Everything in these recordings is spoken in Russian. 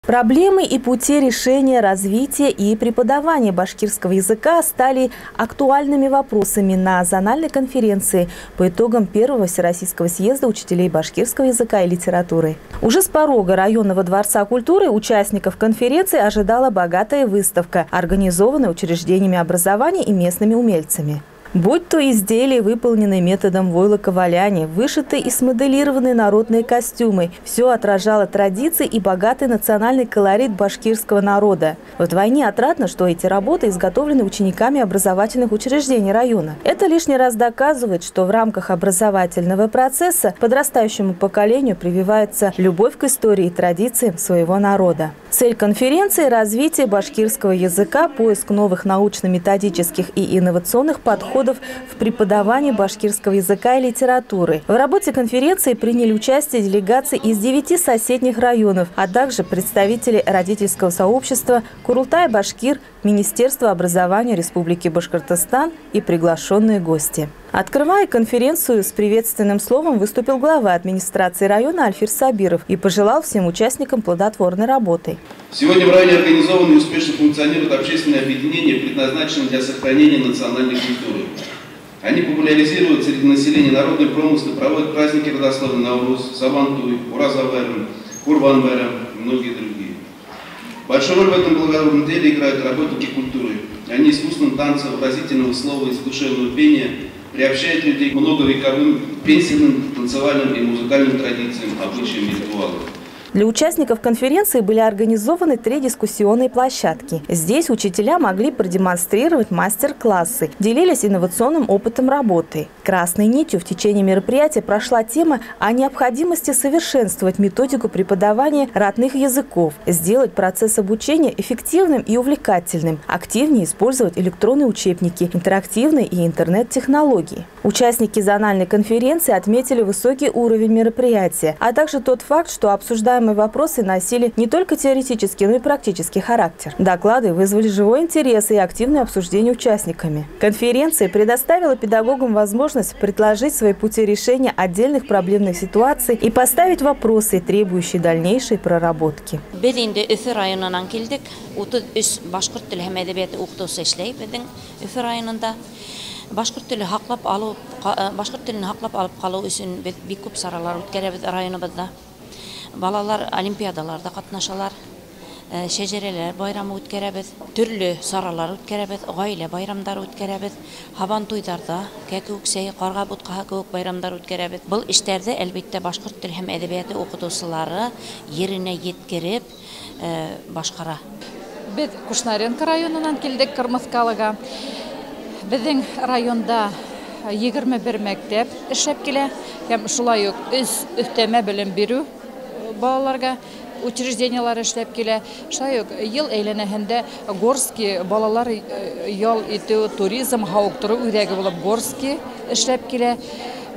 Проблемы и пути решения, развития и преподавания башкирского языка стали актуальными вопросами на зональной конференции по итогам первого Всероссийского съезда учителей башкирского языка и литературы. Уже с порога районного дворца культуры участников конференции ожидала богатая выставка, организованная учреждениями образования и местными умельцами. Будь то изделия, выполненные методом войлоковаляния, вышитые и смоделированные народные костюмы, все отражало традиции и богатый национальный колорит башкирского народа. Вдвойне отрадно, что эти работы изготовлены учениками образовательных учреждений района. Это лишний раз доказывает, что в рамках образовательного процесса подрастающему поколению прививается любовь к истории и традициям своего народа. Цель конференции – развитие башкирского языка, поиск новых научно-методических и инновационных подходов в преподавании башкирского языка и литературы. В работе конференции приняли участие делегации из 9 соседних районов, а также представители родительского сообщества Курултай-Башкир, Министерства образования Республики Башкортостан и приглашенные гости. Открывая конференцию, с приветственным словом выступил глава администрации района Альфир Сабиров и пожелал всем участникам плодотворной работы. Сегодня в районе организованы и успешно функционируют общественные объединения, предназначенные для сохранения национальной культуры. Они популяризируют среди населения народные промыслы, проводят праздники родословной Навруз, Сабантуй, Ураза-Байрам, Курбан-Байрам и многие другие. Большую роль в этом благородном деле играют работники культуры. Они искусством танца, выразительного слова и душевного пения приобщают людей к многовековым песенным, танцевальным и музыкальным традициям, обычаям и ритуалам. Для участников конференции были организованы 3 дискуссионные площадки. Здесь учителя могли продемонстрировать мастер-классы, делились инновационным опытом работы. Красной нитью в течение мероприятия прошла тема о необходимости совершенствовать методику преподавания родных языков, сделать процесс обучения эффективным и увлекательным, активнее использовать электронные учебники, интерактивные и интернет-технологии. Участники зональной конференции отметили высокий уровень мероприятия, а также тот факт, что обсуждаемые вопросы носили не только теоретический, но и практический характер. Доклады вызвали живой интерес и активное обсуждение участниками. Конференция предоставила педагогам возможность предложить свои пути решения отдельных проблемных ситуаций и поставить вопросы, требующие дальнейшей проработки. Башкорт телен хаклап алып калуу үчүн бик көп саралар үткәрәбез районыбызда. Балалар олимпиадаларда катнашалар, шәҗәрәләр байрамы үткәрәбез, төрле саралар үткәрәбез, гаилә байрамдары үткәрәбез, Хабан туйдарда, кәкүксәй, карга буткаһы кебек байрамдар үткәрәбез. Бул эшләрдә әлбәттә башкорт теле һәм әдәбияты укытучылары yerine yetkереп башкара. Без Кушнаренко районунан килдек Кырмыскалыга. Безнең районда 21 мәктәп эшләп килә һәм шулай ук өстәмә белем бирү балаларга учреждениялар эшләп килә. Шулай ук ел әйләнәһендә Горский балалар ял итү, туризм, һауыктыру үзәге булып Горский эшләп килә.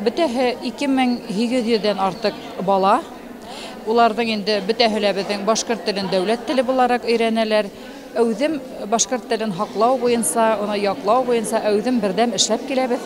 Бөтәһе 2800-дән артык бала. Уларның инде бөтәһе безнең башкорт телен дәүләт теле буларак өйрәнәләр. Әүзем башкорт телен хаклау буенча, аны яклау буенча әүзем бердәм эшләп киләбез.